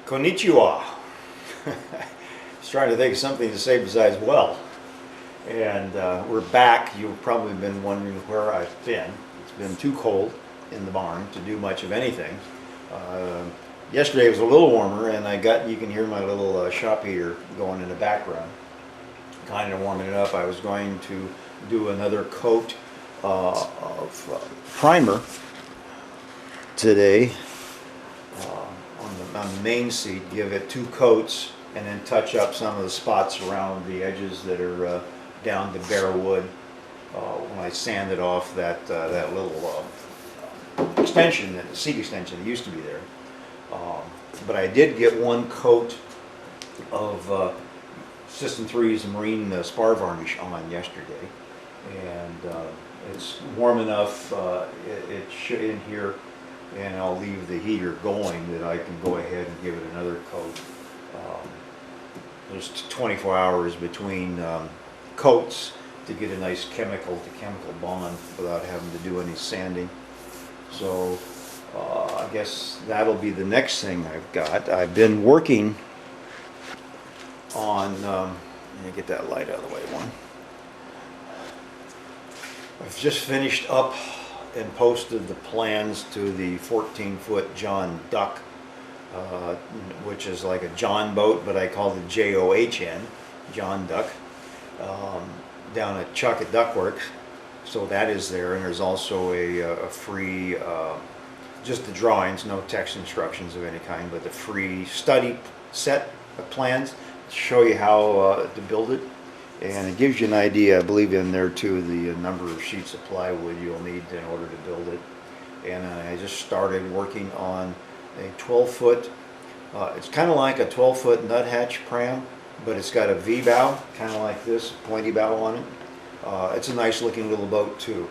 Konnichiwa. Just trying to think of something to say besides well. And we're back. You've probably been wondering where I've been. It's been too cold in the barn to do much of anything. Yesterday was a little warmer, and you can hear my little shop heater going in the background, kind of warming it up. I was going to do another coat of primer today on the main seat, give it 2 coats, and then touch up some of the spots around the edges that are down to bare wood when I sanded off that little extension, that seat extension that used to be there. But I did get 1 coat of System 3's marine spar varnish on yesterday, and it's warm enough it should in here, and I'll leave the heater going that I can go ahead and give it another coat. There's 24 hours between coats to get a nice chemical-to-chemical bond without having to do any sanding. So I guess that'll be the next thing I've got. I've been working on, let me get that light out of the way one. I've just finished up and posted the plans to the 14-foot John Duck, which is like a John boat, but I call it John, John Duck, down at Chuck Duckworks. So that is there, and there's also a free, just the drawings, no text instructions of any kind, but the free study set of plans to show you how to build it. And it gives you an idea, I believe in there too, the number of sheets of plywood you'll need in order to build it. And I just started working on a 12-foot, it's kind of like a 12-foot nuthatch pram, but it's got a V-bow, kind of like this, pointy bow on it. It's a nice looking little boat too.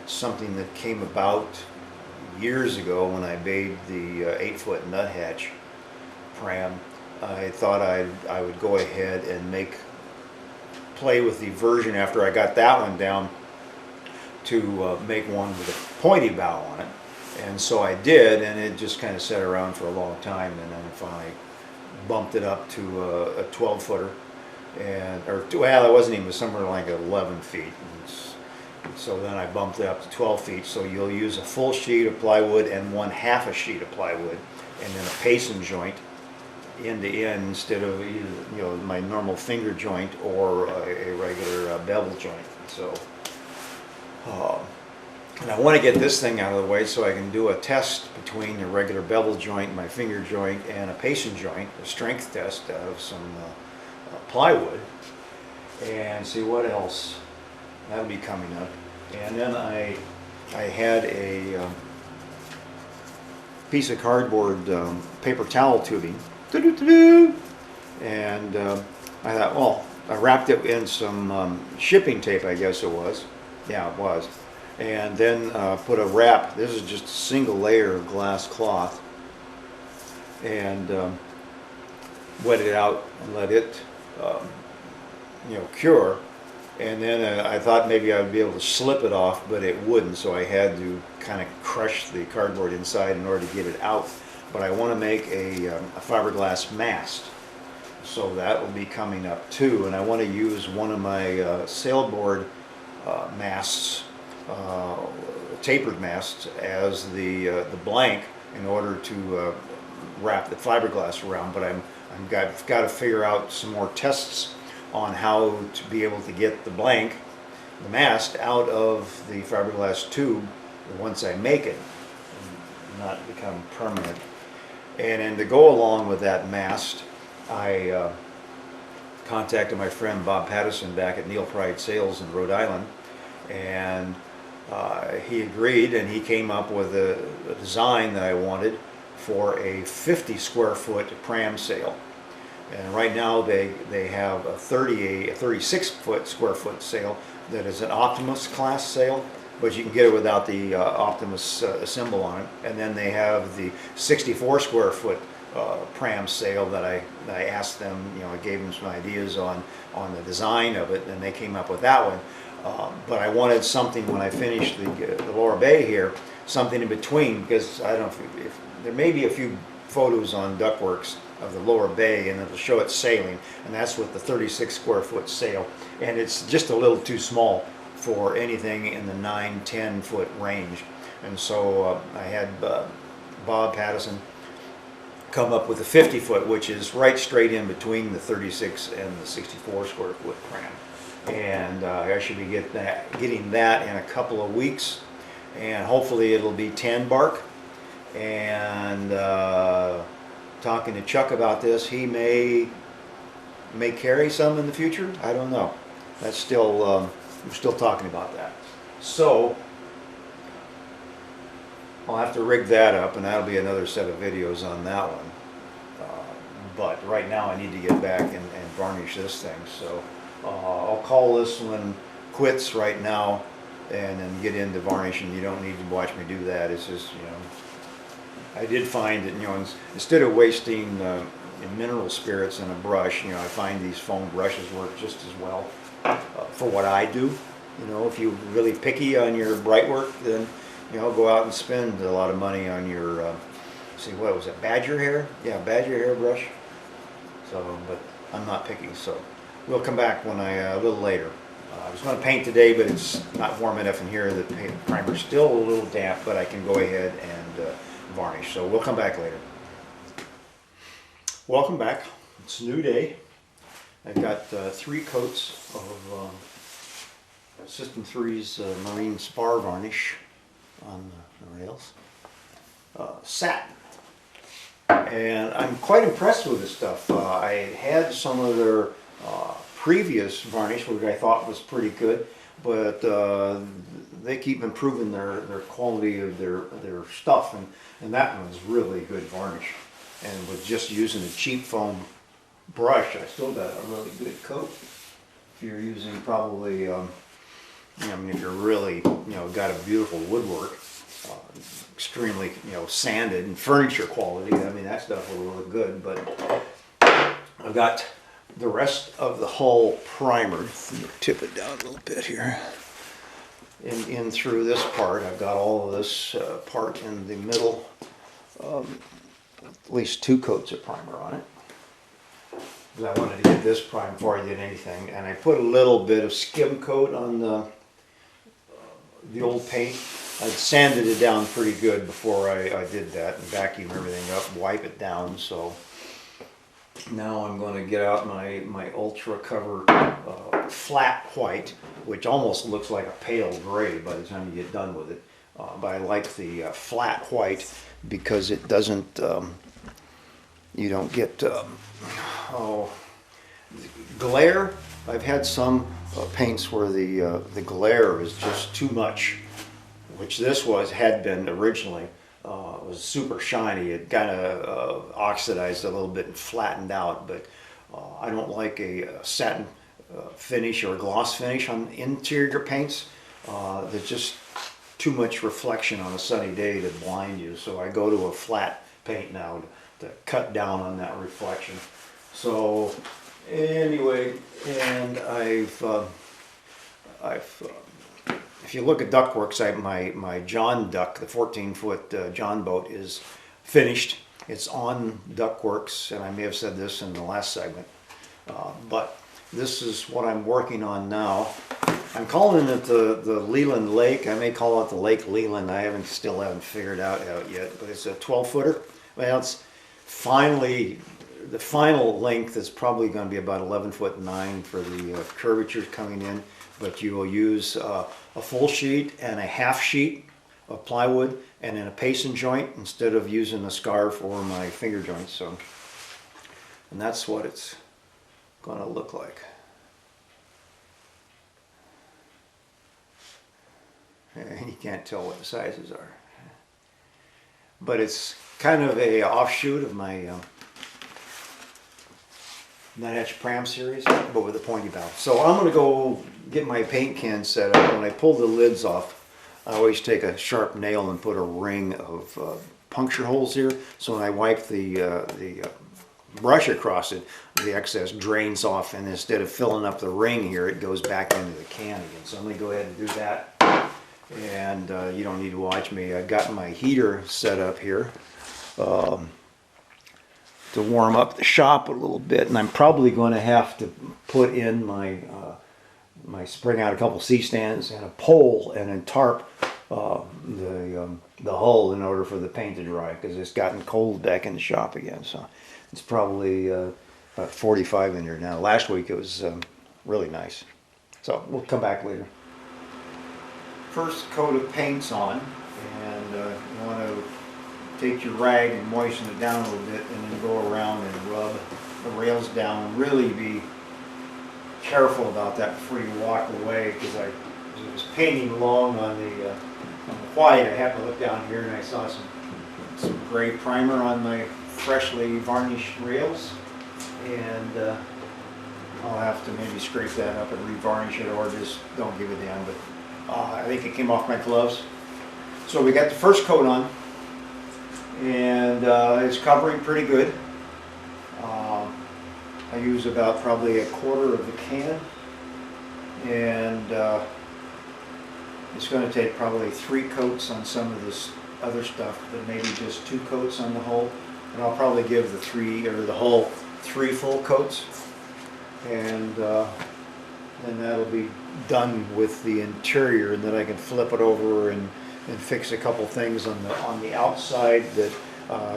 It's something that came about years ago when I made the 8-foot nuthatch pram. I thought I would go ahead and play with the version after I got that one down to make one with a pointy bow on it. And so I did, and it just kind of sat around for a long time, and then I finally bumped it up to a 12-footer. Well, it wasn't even, somewhere like 11 feet. So then I bumped it up to 12 feet. So you'll use a full sheet of plywood and 1/2 a sheet of plywood, and then a pacing joint end to end instead of either, my normal finger joint or a regular bevel joint. So, and I want to get this thing out of the way so I can do a test between a regular bevel joint, my finger joint, and a pacing joint, a strength test out of some plywood, and see what else. That'll be coming up. And then I had a piece of cardboard paper towel tubing. And I thought, well, I wrapped it in some shipping tape, I guess it was. Yeah, it was. And then put a wrap. This is just a single layer of glass cloth, and wet it out and let it, cure. And then I thought maybe I would be able to slip it off, but it wouldn't. So I had to kind of crush the cardboard inside in order to get it out. But I want to make a fiberglass mast, so that will be coming up too. And I want to use one of my sailboard masts, tapered masts, as the blank in order to wrap the fiberglass around. But I've got to figure out some more tests on how to be able to get the mast out of the fiberglass tube once I make it, and not become permanent. And then to go along with that mast, I contacted my friend Bob Patterson back at Neil Pride Sales in Rhode Island, and he agreed, and he came up with a design that I wanted for a 50 square foot pram sail. And right now they have a 36 square foot sail that is an Optimus class sail, but you can get it without the Optimus symbol on it. And then they have the 64 square foot pram sail that I asked them, I gave them some ideas on the design of it, and they came up with that one. But I wanted something when I finished the lower bay here, something in between, because I don't know if there may be a few photos on Duckworks of the lower bay, and it'll show it sailing, and that's with the 36 square foot sail, and it's just a little too small for anything in the 9-10 foot range. And so I had Bob Pattison come up with a 50 foot, which is right straight in between the 36 and the 64 square foot pram. And I should be getting that in a couple of weeks, and hopefully it'll be tan bark. And talking to Chuck about this, he may carry some in the future. I don't know. That's still we're still talking about that. So I'll have to rig that up, and that'll be another set of videos on that one. But right now I need to get back and varnish this thing. So I'll call this one quits right now, and then get into varnishing. You don't need to watch me do that. It's just, you know, I did find that, you know, instead of wasting mineral spirits in a brush, you know, I find these foam brushes work just as well for what I do. You know, if you're really picky on your bright work, then, you know, go out and spend a lot of money on your, see, what was it, badger hair? Yeah, badger hair brush. So, but I'm not picky, so we'll come back when a little later. I was going to paint today, but it's not warm enough in here. The primer's still a little damp, but I can go ahead and varnish. So we'll come back later. Welcome back. It's a new day. I've got 3 coats of System 3's Marine Spar varnish on the rails. Satin. And I'm quite impressed with this stuff. I had some of their previous varnish, which I thought was pretty good, but they keep improving their quality of their stuff, and that one's really good varnish. And with just using a cheap foam brush, I still got a really good coat. If you're using probably, you know, I mean, if you're really, you know, got a beautiful woodwork, extremely, you know, sanded and furniture quality, I mean, that stuff will look good. But I've got the rest of the hull primered. Let me tip it down a little bit here. In through this part, I've got all of this part in the middle, at least 2 coats of primer on it. Because I wanted to get this primed before I did anything, and I put a little bit of skim coat on the old paint. I'd sanded it down pretty good before I did that, and vacuum everything up, wipe it down. So now I'm going to get out my Ultra Cover flat white, which almost looks like a pale gray by the time you get done with it. But I like the flat white because it doesn't, you don't get glare. I've had some paints where the glare is just too much, which this had been originally. It was super shiny. It kind of oxidized a little bit and flattened out, but I don't like a satin finish or a gloss finish on interior paints. There's just too much reflection on a sunny day to blind you, so I go to a flat paint now to cut down on that reflection. So anyway, and if you look at Duckworks, my John Duck, the 14-foot John boat, is finished. It's on Duckworks, and I may have said this in the last segment, but this is what I'm working on now. I'm calling it the Leland Lake. I may call it the Lake Leland. I still haven't figured out yet, but it's a 12-footer. Well, it's finally, the final length is probably going to be about 11'9" for the curvatures coming in, but you will use a full sheet and a half sheet of plywood and in a pacing joint instead of using a scarf or my finger joints. So, and that's what it's going to look like. You can't tell what the sizes are, but it's kind of a offshoot of my Nut-Hatch Pram series, but with a pointy bow. So I'm going to go get my paint can set up. When I pull the lids off, I always take a sharp nail and put a ring of puncture holes here. So when I wipe the brush across it, the excess drains off, and instead of filling up the ring here, it goes back into the can again. So I'm going to go ahead and do that. And you don't need to watch me. I got my heater set up here to warm up the shop a little bit, and I'm probably going to have to put in my spring out a couple C-stands and a pole and then tarp the hull in order for the paint to dry, because it's gotten cold back in the shop again. So it's probably about 45 in here now. Last week it was really nice. So we'll come back later. First coat of paint's on, and you want to take your rag and moisten it down a little bit, and then go around and rub the rails down, and really be careful about that before you walk away, because I was painting along on the white. I happened to look down here and I saw some gray primer on my freshly varnished rails, and I'll have to maybe scrape that up and revarnish it, or just don't give a damn. But I think it came off my gloves. So we got the first coat on, and it's covering pretty good. I use about probably a quarter of the can, and it's going to take probably 3 coats on some of this other stuff, but maybe just 2 coats on the hull. And I'll probably give the hull 3 full coats, and then that'll be done with the interior, and then I can flip it over and fix a couple things on the outside that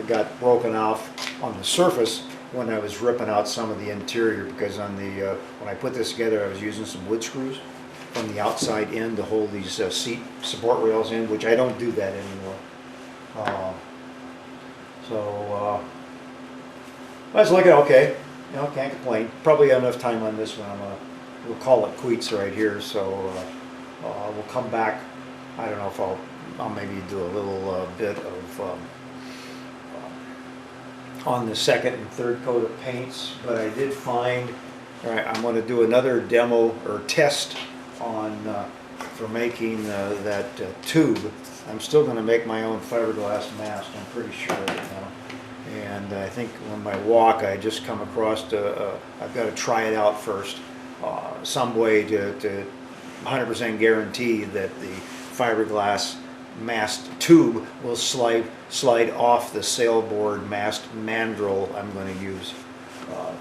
got broken off on the surface when I was ripping out some of the interior, because on the when I put this together, I was using some wood screws from the outside in to hold these seat support rails in, which I don't do that anymore. That's looking okay. You know, can't complain. Probably enough time on this one. We'll call it quits right here. So we'll come back. I don't know if I'll maybe do a little bit of on the second and third coat of paints, but I did find, all right, I'm going to do another demo or test on for making that tube. I'm still going to make my own fiberglass mast, I'm pretty sure of it now. And I think on my walk I just come across I've got to try it out first, some way to 100% guarantee that the fiberglass mast tube will slide off the sailboard mast mandrel I'm going to use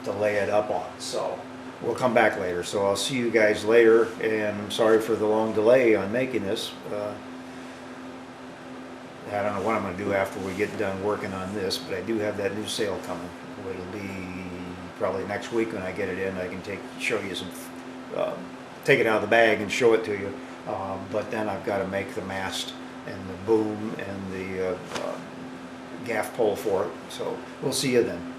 to lay it up on. So we'll come back later. So I'll see you guys later, and I'm sorry for the long delay on making this. I don't know what I'm going to do after we get done working on this, but I do have that new sail coming. It'll be probably next week when I get it in. I can show you some, take it out of the bag and show it to you. But then I've got to make the mast and the boom and the gaff pole for it. So we'll see you then.